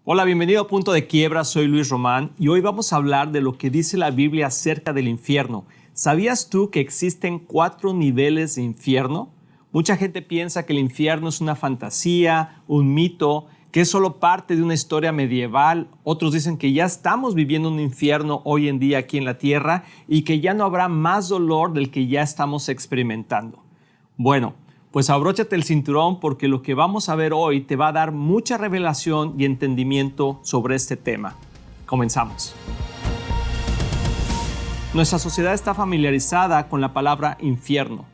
Hola, bienvenido a Punto de Quiebra, soy Luis Román y hoy vamos a hablar de lo que dice la Biblia acerca del infierno. ¿Sabías tú que existen 4 niveles de infierno? Mucha gente piensa que el infierno es una fantasía, un mito, que es solo parte de una historia medieval. Otros dicen que ya estamos viviendo un infierno hoy en día aquí en la tierra y que ya no habrá más dolor del que ya estamos experimentando. Bueno, pues abróchate el cinturón porque lo que vamos a ver hoy te va a dar mucha revelación y entendimiento sobre este tema. Comenzamos. Nuestra sociedad está familiarizada con la palabra infierno,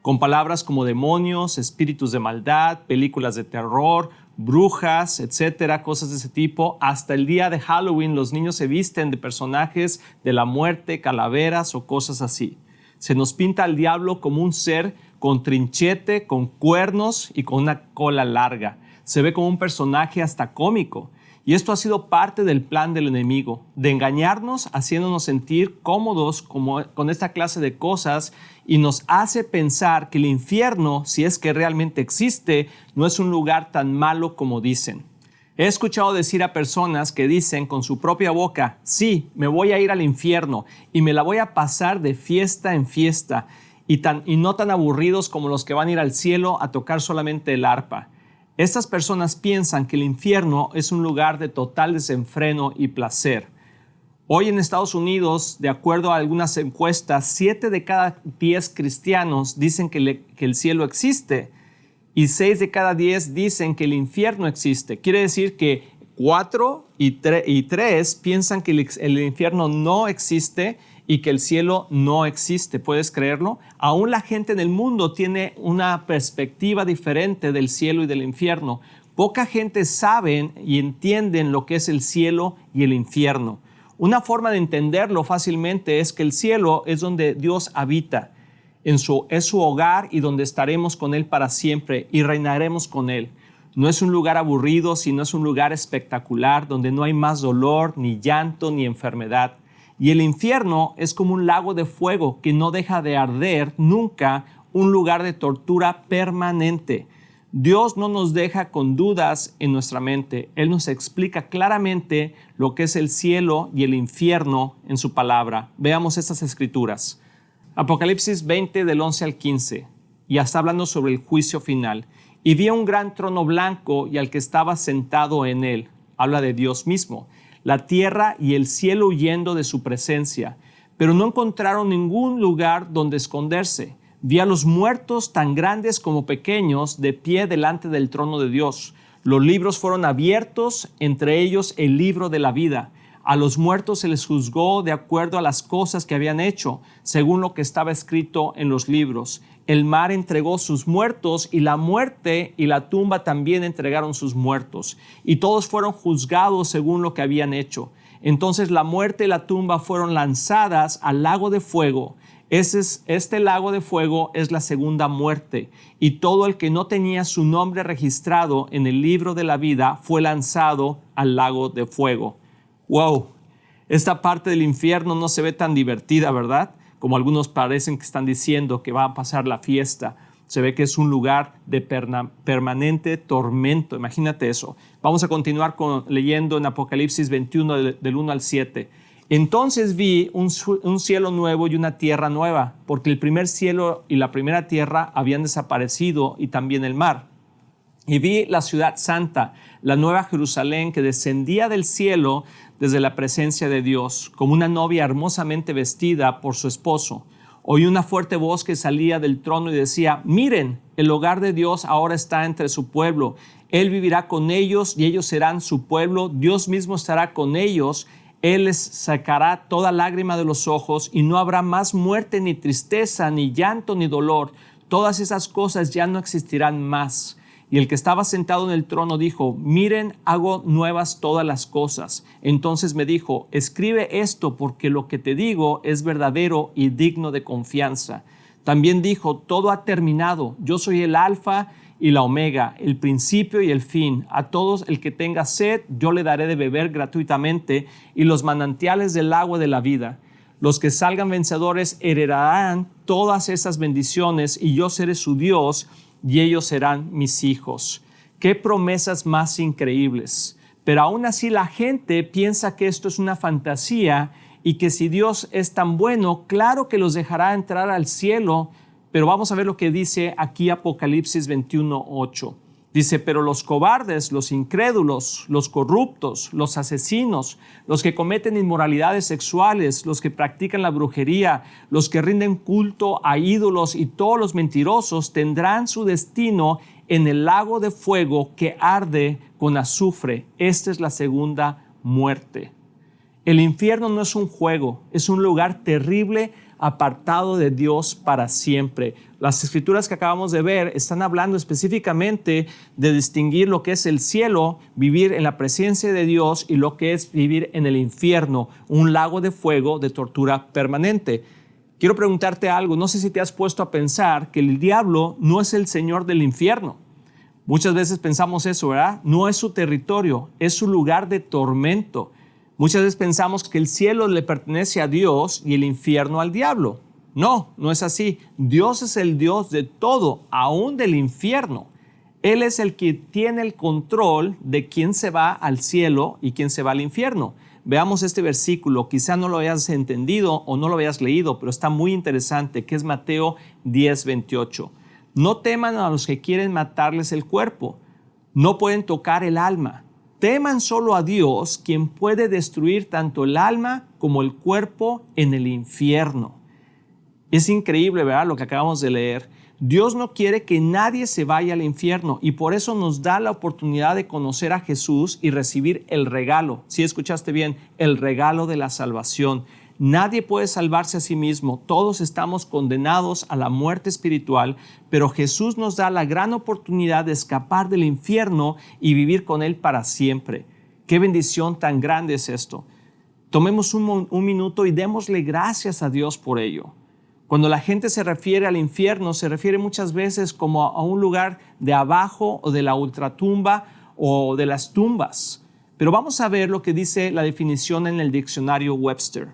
con palabras como demonios, espíritus de maldad, películas de terror, brujas, etcétera, cosas de ese tipo. Hasta el día de Halloween los niños se visten de personajes de la muerte, calaveras o cosas así. Se nos pinta al diablo como un ser con trinchete, con cuernos y con una cola larga. Se ve como un personaje hasta cómico. Y esto ha sido parte del plan del enemigo, de engañarnos haciéndonos sentir cómodos con esta clase de cosas y nos hace pensar que el infierno, si es que realmente existe, no es un lugar tan malo como dicen. He escuchado decir a personas que dicen con su propia boca, sí, me voy a ir al infierno y me la voy a pasar de fiesta en fiesta y no tan aburridos como los que van a ir al cielo a tocar solamente el arpa. Estas personas piensan que el infierno es un lugar de total desenfreno y placer. Hoy en Estados Unidos, de acuerdo a algunas encuestas, 7 de cada 10 cristianos dicen que el cielo existe y 6 de cada 10 dicen que el infierno existe. Quiere decir que 4 y 3 piensan que el infierno no existe y que el cielo no existe. ¿Puedes creerlo? Aún la gente en el mundo tiene una perspectiva diferente del cielo y del infierno. Poca gente sabe y entienden lo que es el cielo y el infierno. Una forma de entenderlo fácilmente es que el cielo es donde Dios habita. Es su hogar y donde estaremos con Él para siempre y reinaremos con Él. No es un lugar aburrido, sino es un lugar espectacular donde no hay más dolor, ni llanto, ni enfermedad. Y el infierno es como un lago de fuego que no deja de arder nunca, un lugar de tortura permanente. Dios no nos deja con dudas en nuestra mente. Él nos explica claramente lo que es el cielo y el infierno en su palabra. Veamos estas escrituras. Apocalipsis 20 del 11 al 15. Ya está hablando sobre el juicio final. Y vi un gran trono blanco y al que estaba sentado en él. Habla de Dios mismo. La tierra y el cielo huyendo de su presencia, pero no encontraron ningún lugar donde esconderse. Vi a los muertos, tan grandes como pequeños, de pie delante del trono de Dios. Los libros fueron abiertos, entre ellos el libro de la vida. A los muertos se les juzgó de acuerdo a las cosas que habían hecho, según lo que estaba escrito en los libros. El mar entregó sus muertos y la muerte y la tumba también entregaron sus muertos. Y todos fueron juzgados según lo que habían hecho. Entonces la muerte y la tumba fueron lanzadas al lago de fuego. Este lago de fuego es la segunda muerte. Y todo el que no tenía su nombre registrado en el libro de la vida fue lanzado al lago de fuego. ¡Wow! Esta parte del infierno no se ve tan divertida, ¿verdad? Como algunos parecen que están diciendo que va a pasar la fiesta. Se ve que es un lugar de permanente tormento. Imagínate eso. Vamos a continuar leyendo en Apocalipsis 21 del 1 al 7. Entonces vi un cielo nuevo y una tierra nueva, porque el primer cielo y la primera tierra habían desaparecido y también el mar. Y vi la ciudad santa, la nueva Jerusalén, que descendía del cielo desde la presencia de Dios, como una novia hermosamente vestida por su esposo. Oí una fuerte voz que salía del trono y decía, miren, el hogar de Dios ahora está entre su pueblo. Él vivirá con ellos y ellos serán su pueblo. Dios mismo estará con ellos. Él les sacará toda lágrima de los ojos y no habrá más muerte, ni tristeza, ni llanto, ni dolor. Todas esas cosas ya no existirán más. Y el que estaba sentado en el trono dijo, miren, hago nuevas todas las cosas. Entonces me dijo, escribe esto porque lo que te digo es verdadero y digno de confianza. También dijo, todo ha terminado. Yo soy el alfa y la omega, el principio y el fin. A todos el que tenga sed, yo le daré de beber gratuitamente y los manantiales del agua de la vida. Los que salgan vencedores heredarán todas esas bendiciones y yo seré su Dios y ellos serán mis hijos. ¡Qué promesas más increíbles! Pero aún así la gente piensa que esto es una fantasía y que si Dios es tan bueno, claro que los dejará entrar al cielo. Pero vamos a ver lo que dice aquí Apocalipsis 21:8. Dice, pero los cobardes, los incrédulos, los corruptos, los asesinos, los que cometen inmoralidades sexuales, los que practican la brujería, los que rinden culto a ídolos y todos los mentirosos tendrán su destino en el lago de fuego que arde con azufre. Esta es la segunda muerte. El infierno no es un juego, es un lugar terrible apartado de Dios para siempre. Las escrituras que acabamos de ver están hablando específicamente de distinguir lo que es el cielo, vivir en la presencia de Dios, y lo que es vivir en el infierno, un lago de fuego de tortura permanente. Quiero preguntarte algo, no sé si te has puesto a pensar que el diablo no es el señor del infierno. Muchas veces pensamos eso, ¿verdad? No es su territorio, es su lugar de tormento. Muchas veces pensamos que el cielo le pertenece a Dios y el infierno al diablo. No, no es así. Dios es el Dios de todo, aún del infierno. Él es el que tiene el control de quién se va al cielo y quién se va al infierno. Veamos este versículo, quizá no lo hayas entendido o no lo hayas leído, pero está muy interesante, que es Mateo 10:28. No teman a los que quieren matarles el cuerpo, no pueden tocar el alma. Teman solo a Dios, quien puede destruir tanto el alma como el cuerpo en el infierno. Es increíble, ¿verdad?, lo que acabamos de leer. Dios no quiere que nadie se vaya al infierno y por eso nos da la oportunidad de conocer a Jesús y recibir el regalo. Si escuchaste bien, el regalo de la salvación. Nadie puede salvarse a sí mismo, todos estamos condenados a la muerte espiritual, pero Jesús nos da la gran oportunidad de escapar del infierno y vivir con Él para siempre. ¡Qué bendición tan grande es esto! Tomemos un minuto y démosle gracias a Dios por ello. Cuando la gente se refiere al infierno, se refiere muchas veces como a un lugar de abajo o de la ultratumba o de las tumbas. Pero vamos a ver lo que dice la definición en el diccionario Webster.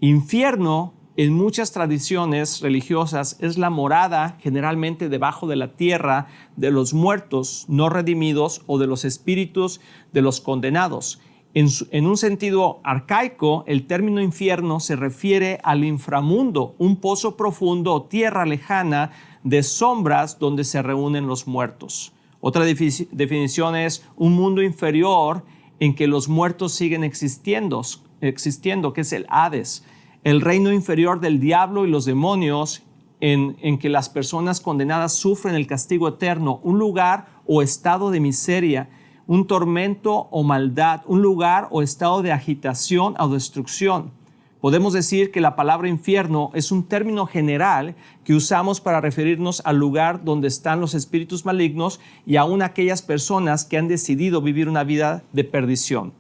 Infierno, en muchas tradiciones religiosas, es la morada generalmente debajo de la tierra de los muertos no redimidos o de los espíritus de los condenados. En un sentido arcaico, el término infierno se refiere al inframundo, un pozo profundo o tierra lejana de sombras donde se reúnen los muertos. Otra definición es un mundo inferior en que los muertos siguen existiendo, que es el Hades, el reino inferior del diablo y los demonios, en que las personas condenadas sufren el castigo eterno, un lugar o estado de miseria, un tormento o maldad, un lugar o estado de agitación o destrucción. Podemos decir que la palabra infierno es un término general que usamos para referirnos al lugar donde están los espíritus malignos y aún aquellas personas que han decidido vivir una vida de perdición.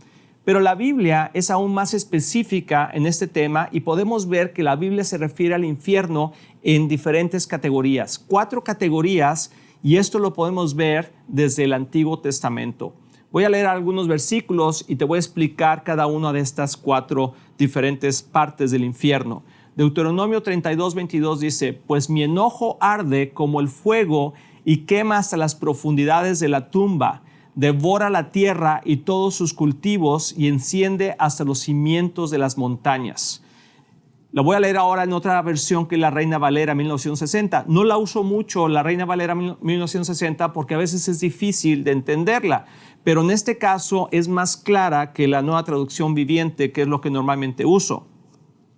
Pero la Biblia es aún más específica en este tema y podemos ver que la Biblia se refiere al infierno en diferentes categorías, 4 categorías, y esto lo podemos ver desde el Antiguo Testamento. Voy a leer algunos versículos y te voy a explicar cada una de estas 4 diferentes partes del infierno. Deuteronomio 32:22 dice, pues mi enojo arde como el fuego y quema hasta las profundidades de la tumba. Devora la tierra y todos sus cultivos y enciende hasta los cimientos de las montañas. La voy a leer ahora en otra versión que la Reina Valera 1960. No la uso mucho, la Reina Valera 1960, porque a veces es difícil de entenderla, pero en este caso es más clara que la Nueva Traducción Viviente, que es lo que normalmente uso.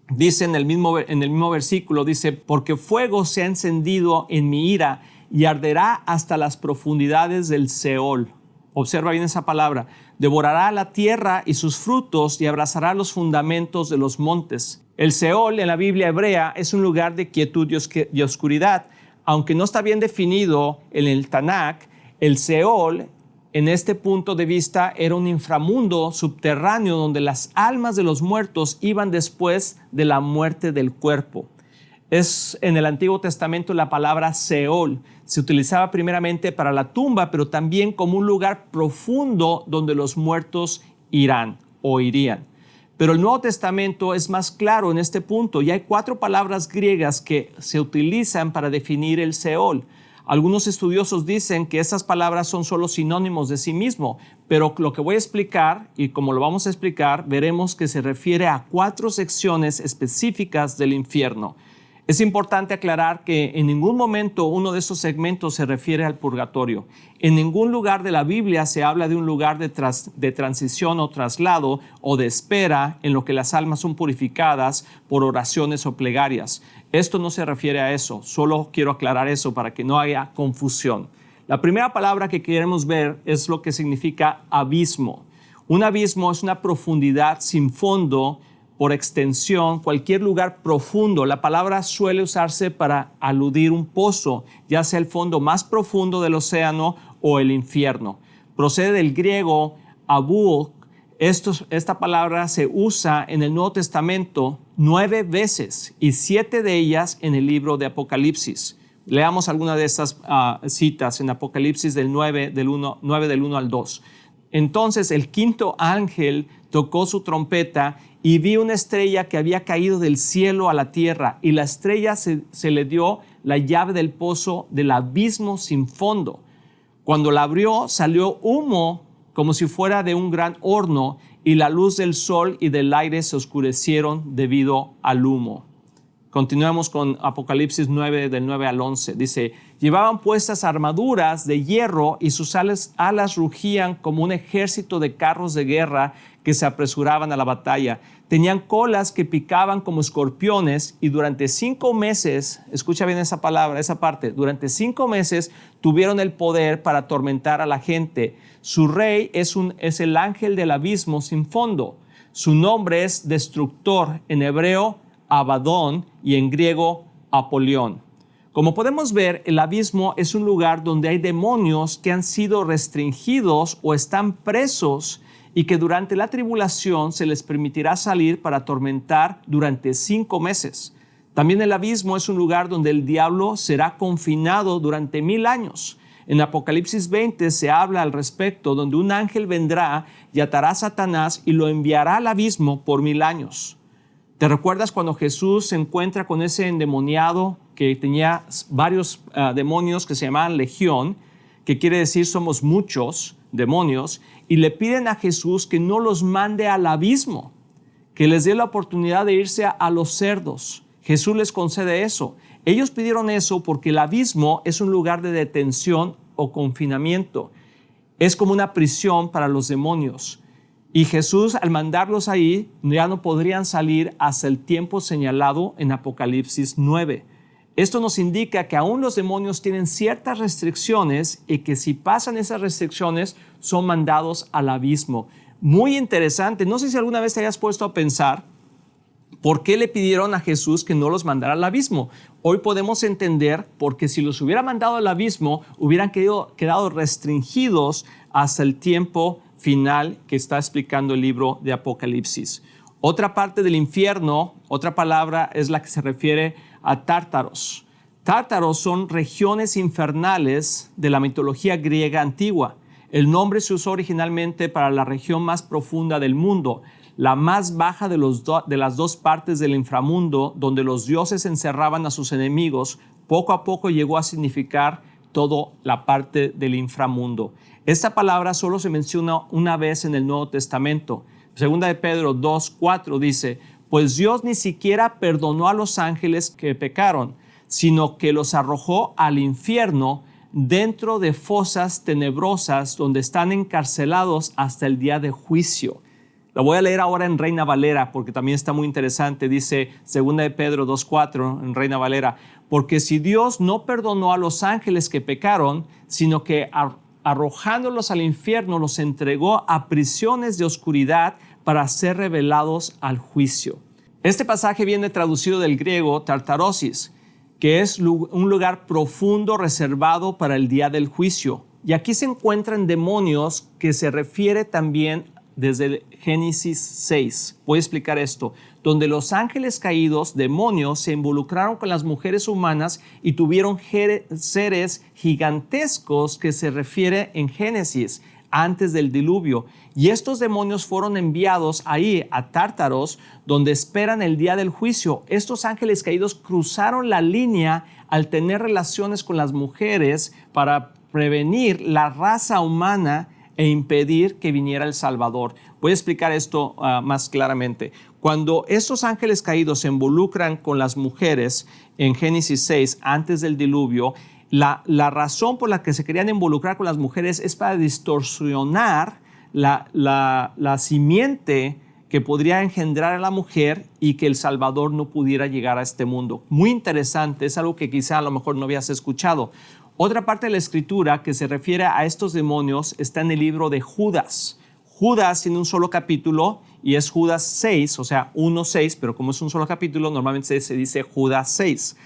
Dice en el mismo versículo, dice, porque fuego se ha encendido en mi ira y arderá hasta las profundidades del Seol. Observa bien esa palabra. Devorará la tierra y sus frutos y abrazará los fundamentos de los montes. El Seol en la Biblia hebrea es un lugar de quietud y oscuridad. Aunque no está bien definido en el Tanakh, el Seol en este punto de vista era un inframundo subterráneo donde las almas de los muertos iban después de la muerte del cuerpo. Es en el Antiguo Testamento la palabra Seol. Se utilizaba primeramente para la tumba, pero también como un lugar profundo donde los muertos irán o irían. Pero el Nuevo Testamento es más claro en este punto y hay 4 palabras griegas que se utilizan para definir el Seol. Algunos estudiosos dicen que estas palabras son solo sinónimos de sí mismo, pero lo que voy a explicar, y como lo vamos a explicar, veremos que se refiere a 4 secciones específicas del infierno. Es importante aclarar que en ningún momento uno de esos segmentos se refiere al purgatorio. En ningún lugar de la Biblia se habla de un lugar de transición o traslado o de espera en lo que las almas son purificadas por oraciones o plegarias. Esto no se refiere a eso. Solo quiero aclarar eso para que no haya confusión. La primera palabra que queremos ver es lo que significa abismo. Un abismo es una profundidad sin fondo. Por extensión, cualquier lugar profundo. La palabra suele usarse para aludir un pozo, ya sea el fondo más profundo del océano o el infierno. Procede del griego abu. Esta palabra se usa en el Nuevo Testamento 9 veces y 7 de ellas en el libro de Apocalipsis. Leamos alguna de estas citas en Apocalipsis del 9 del 1 al 2. Entonces el quinto ángel tocó su trompeta y vi una estrella que había caído del cielo a la tierra, y la estrella se le dio la llave del pozo del abismo sin fondo. Cuando la abrió, salió humo como si fuera de un gran horno, y la luz del sol y del aire se oscurecieron debido al humo. Continuemos con Apocalipsis 9, del 9 al 11. Dice, llevaban puestas armaduras de hierro y sus alas rugían como un ejército de carros de guerra que se apresuraban a la batalla. Tenían colas que picaban como escorpiones y durante 5 meses, escucha bien esa palabra, esa parte, durante 5 meses tuvieron el poder para atormentar a la gente. Su rey es el ángel del abismo sin fondo. Su nombre es Destructor, en hebreo Abadón y en griego Apolión. Como podemos ver, el abismo es un lugar donde hay demonios que han sido restringidos o están presos y que durante la tribulación se les permitirá salir para atormentar durante 5 meses. También el abismo es un lugar donde el diablo será confinado durante 1000 años. En Apocalipsis 20 se habla al respecto, donde un ángel vendrá y atará a Satanás y lo enviará al abismo por 1000 años. ¿Te recuerdas cuando Jesús se encuentra con ese endemoniado que tenía varios demonios que se llamaban legión, que quiere decir somos muchos demonios, y le piden a Jesús que no los mande al abismo, que les dé la oportunidad de irse a los cerdos? Jesús les concede eso. Ellos pidieron eso porque el abismo es un lugar de detención o confinamiento. Es como una prisión para los demonios. Y Jesús, al mandarlos ahí, ya no podrían salir hasta el tiempo señalado en Apocalipsis 9. Esto nos indica que aún los demonios tienen ciertas restricciones y que si pasan esas restricciones son mandados al abismo. Muy interesante. No sé si alguna vez te hayas puesto a pensar por qué le pidieron a Jesús que no los mandara al abismo. Hoy podemos entender porque si los hubiera mandado al abismo, hubieran quedado restringidos hasta el tiempo final que está explicando el libro de Apocalipsis. Otra parte del infierno, otra palabra es la que se refiere a tártaros. Tártaros son regiones infernales de la mitología griega antigua. El nombre se usó originalmente para la región más profunda del mundo, la más baja de las 2 partes del inframundo, donde los dioses encerraban a sus enemigos. Poco a poco llegó a significar toda la parte del inframundo. Esta palabra solo se menciona una vez en el Nuevo Testamento. Segunda de Pedro 2:4 dice, pues Dios ni siquiera perdonó a los ángeles que pecaron, sino que los arrojó al infierno dentro de fosas tenebrosas donde están encarcelados hasta el día de juicio. Lo voy a leer ahora en Reina Valera porque también está muy interesante. Dice segunda de Pedro 2:4 en Reina Valera, porque si Dios no perdonó a los ángeles que pecaron, sino que arrojándolos al infierno los entregó a prisiones de oscuridad para ser revelados al juicio. Este pasaje viene traducido del griego tartarosis, que es un lugar profundo reservado para el día del juicio. Y aquí se encuentran demonios que se refiere también desde Génesis 6. Voy a explicar esto. Donde los ángeles caídos, demonios, se involucraron con las mujeres humanas y tuvieron seres gigantescos que se refiere en Génesis. antes del diluvio. Y estos demonios fueron enviados ahí a Tártaros, donde esperan el día del juicio. Estos ángeles caídos cruzaron la línea al tener relaciones con las mujeres para prevenir la raza humana e impedir que viniera el Salvador. Voy a explicar esto más claramente. Cuando estos ángeles caídos se involucran con las mujeres en Génesis 6, antes del diluvio, la razón por la que se querían involucrar con las mujeres es para distorsionar la simiente que podría engendrar a la mujer y que el Salvador no pudiera llegar a este mundo. Muy interesante, es algo que quizá a lo mejor no habías escuchado. Otra parte de la Escritura que se refiere a estos demonios está en el libro de Judas. Judas tiene un solo capítulo y es Judas 6, o sea, 1:6, pero como es un solo capítulo, normalmente se dice Judas 6.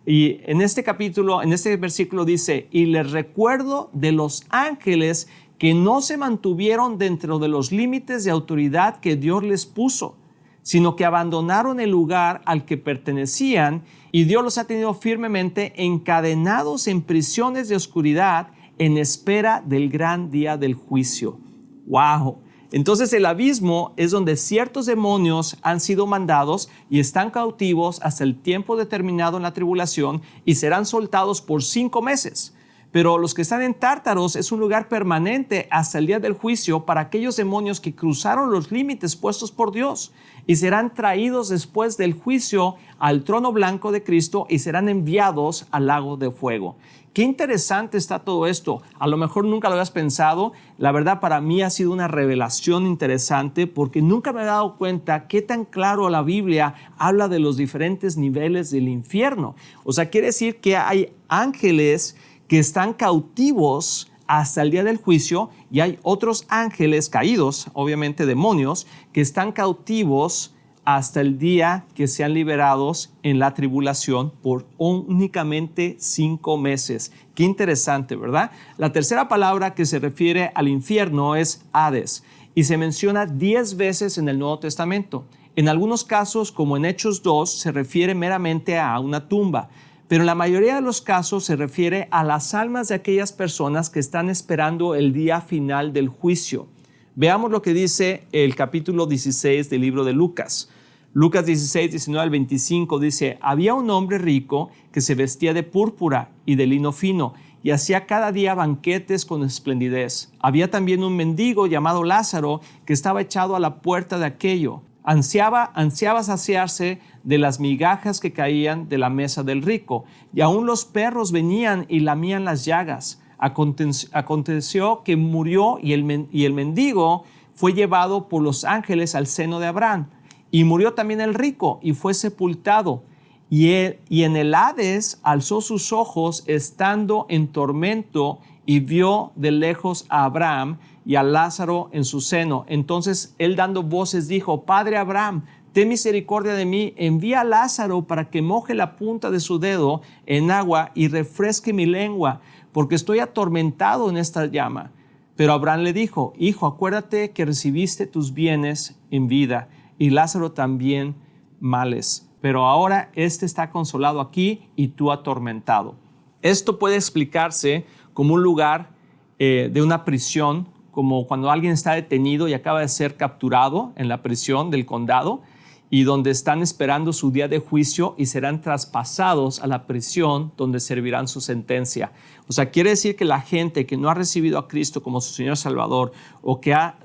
Y en este capítulo, en este versículo dice, y les recuerdo de los ángeles que no se mantuvieron dentro de los límites de autoridad que Dios les puso, sino que abandonaron el lugar al que pertenecían, y Dios los ha tenido firmemente encadenados en prisiones de oscuridad en espera del gran día del juicio. ¡Wow! Entonces el abismo es donde ciertos demonios han sido mandados y están cautivos hasta el tiempo determinado en la tribulación y serán soltados por 5 meses. Pero los que están en Tártaros es un lugar permanente hasta el día del juicio para aquellos demonios que cruzaron los límites puestos por Dios y serán traídos después del juicio al trono blanco de Cristo y serán enviados al lago de fuego. Qué interesante está todo esto. A lo mejor nunca lo habías pensado. La verdad, para mí ha sido una revelación interesante porque nunca me he dado cuenta qué tan claro la Biblia habla de los diferentes niveles del infierno. O sea, quiere decir que hay ángeles que están cautivos hasta el día del juicio y hay otros ángeles caídos, obviamente demonios, que están cautivos hasta el día que sean liberados en la tribulación por únicamente 5 meses. Qué interesante, ¿verdad? La tercera palabra que se refiere al infierno es Hades y se menciona 10 veces en el Nuevo Testamento. En algunos casos, como en Hechos 2, se refiere meramente a una tumba. Pero en la mayoría de los casos se refiere a las almas de aquellas personas que están esperando el día final del juicio. Veamos lo que dice el capítulo 16 del libro de Lucas. Lucas 16, 19 al 25 dice, había un hombre rico que se vestía de púrpura y de lino fino y hacía cada día banquetes con esplendidez. Había también un mendigo llamado Lázaro que estaba echado a la puerta de aquello. Ansiaba saciarse de las migajas que caían de la mesa del rico, y aún los perros venían y lamían las llagas. Aconteció que murió y el mendigo fue llevado por los ángeles al seno de Abraham. Y murió también el rico y fue sepultado. Y en el Hades alzó sus ojos estando en tormento y vio de lejos a Abraham y a Lázaro en su seno. Entonces él dando voces dijo, Padre Abraham, ten misericordia de mí, envía a Lázaro para que moje la punta de su dedo en agua y refresque mi lengua, porque estoy atormentado en esta llama. Pero Abraham le dijo, hijo, acuérdate que recibiste tus bienes en vida y Lázaro también males. Pero ahora este está consolado aquí y tú atormentado. Esto puede explicarse como un lugar de una prisión, como cuando alguien está detenido y acaba de ser capturado en la prisión del condado y donde están esperando su día de juicio y serán traspasados a la prisión donde servirán su sentencia. O sea, quiere decir que la gente que no ha recibido a Cristo como su Señor Salvador o que ha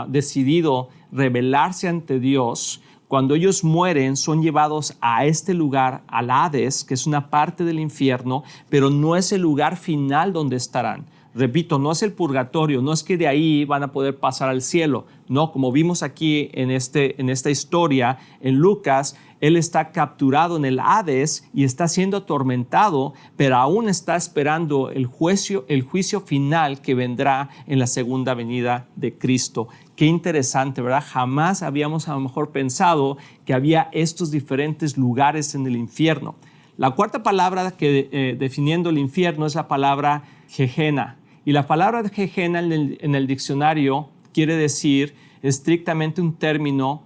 decidido rebelarse ante Dios, cuando ellos mueren son llevados a este lugar, al Hades, que es una parte del infierno, pero no es el lugar final donde estarán. Repito, no es el purgatorio, no es que de ahí van a poder pasar al cielo. No, como vimos aquí en esta historia, en Lucas, él está capturado en el Hades y está siendo atormentado, pero aún está esperando el juicio final que vendrá en la segunda venida de Cristo. Qué interesante, ¿verdad? Jamás habíamos a lo mejor pensado que había estos diferentes lugares en el infierno. La cuarta palabra que definiendo el infierno es la palabra Gehenna. Y la palabra Gehenna en el diccionario quiere decir estrictamente un término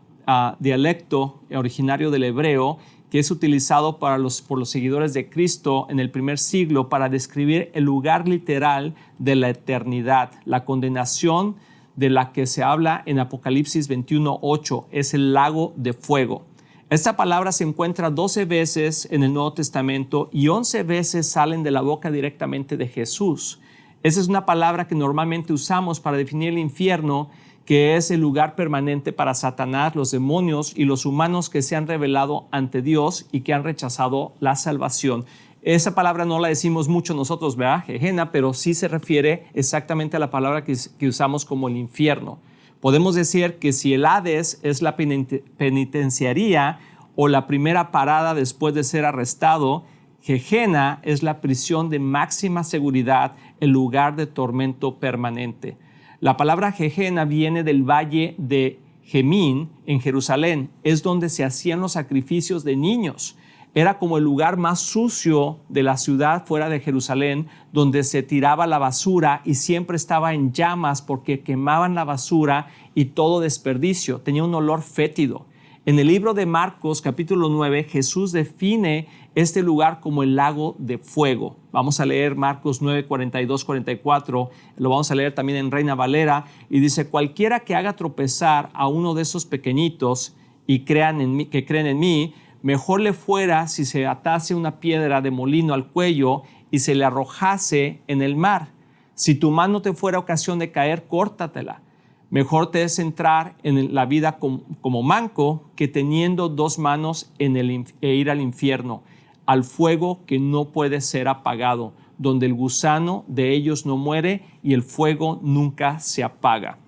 dialecto originario del hebreo que es utilizado por los seguidores de Cristo en el primer siglo para describir el lugar literal de la eternidad. La condenación de la que se habla en Apocalipsis 21:8 es el lago de fuego. Esta palabra se encuentra 12 veces en el Nuevo Testamento y 11 veces salen de la boca directamente de Jesús. Esa es una palabra que normalmente usamos para definir el infierno, que es el lugar permanente para Satanás, los demonios y los humanos que se han rebelado ante Dios y que han rechazado la salvación. Esa palabra no la decimos mucho nosotros, ¿verdad? Gehenna, pero sí se refiere exactamente a la palabra que usamos como el infierno. Podemos decir que si el Hades es la penitenciaría o la primera parada después de ser arrestado, Gehenna es la prisión de máxima seguridad, el lugar de tormento permanente. La palabra Gehenna viene del valle de Gemín en Jerusalén. Es donde se hacían los sacrificios de niños. Era como el lugar más sucio de la ciudad fuera de Jerusalén, donde se tiraba la basura y siempre estaba en llamas porque quemaban la basura y todo desperdicio. Tenía un olor fétido. En el libro de Marcos, capítulo 9, Jesús define este lugar como el lago de fuego. Vamos a leer Marcos 9, 42, 44. Lo vamos a leer también en Reina Valera. Y dice, cualquiera que haga tropezar a uno de esos pequeñitos y que creen en mí, mejor le fuera si se atase una piedra de molino al cuello y se le arrojase en el mar. Si tu mano te fuera ocasión de caer, córtatela. Mejor te es entrar en la vida como manco que teniendo dos manos e ir al infierno, al fuego que no puede ser apagado, donde el gusano de ellos no muere y el fuego nunca se apaga.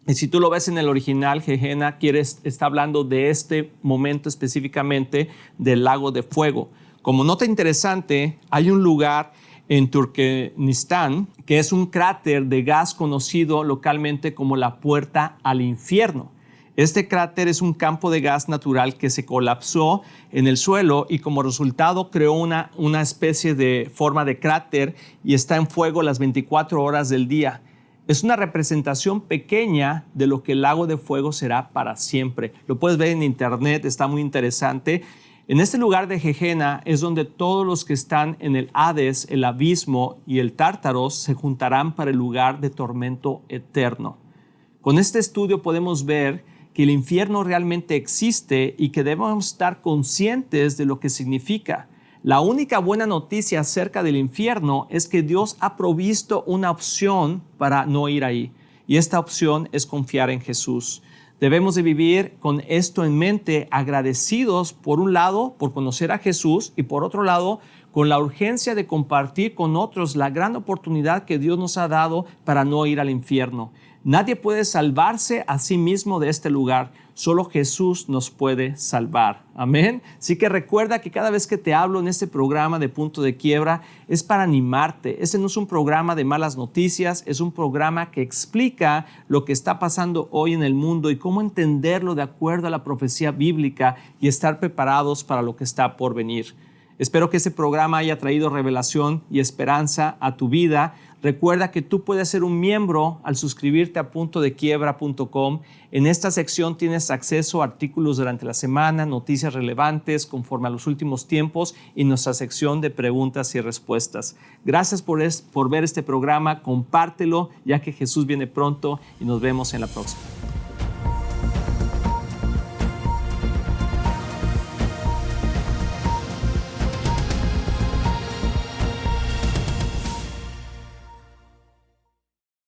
Y si tú lo ves en el original, Gehenna está hablando de este momento específicamente del lago de fuego. Como nota interesante, hay un lugar en Turkmenistán que es un cráter de gas conocido localmente como la puerta al infierno. Este cráter es un campo de gas natural que se colapsó en el suelo y como resultado creó una especie de forma de cráter y está en fuego las 24 horas del día. Es una representación pequeña de lo que el lago de fuego será para siempre. Lo puedes ver en internet, está muy interesante. En este lugar de Gehenna es donde todos los que están en el Hades, el abismo y el Tártaro se juntarán para el lugar de tormento eterno. Con este estudio podemos ver que el infierno realmente existe y que debemos estar conscientes de lo que significa. La única buena noticia acerca del infierno es que Dios ha provisto una opción para no ir ahí. Y esta opción es confiar en Jesús. Debemos de vivir con esto en mente, agradecidos por un lado por conocer a Jesús y por otro lado con la urgencia de compartir con otros la gran oportunidad que Dios nos ha dado para no ir al infierno. Nadie puede salvarse a sí mismo de este lugar, solo Jesús nos puede salvar. Amén. Así que recuerda que cada vez que te hablo en este programa de Punto de Quiebra es para animarte. Este no es un programa de malas noticias, es un programa que explica lo que está pasando hoy en el mundo y cómo entenderlo de acuerdo a la profecía bíblica y estar preparados para lo que está por venir. Espero que este programa haya traído revelación y esperanza a tu vida. Recuerda que tú puedes ser un miembro al suscribirte a puntodequiebra.com. En esta sección tienes acceso a artículos durante la semana, noticias relevantes conforme a los últimos tiempos y nuestra sección de preguntas y respuestas. Gracias por ver este programa. Compártelo ya que Jesús viene pronto y nos vemos en la próxima.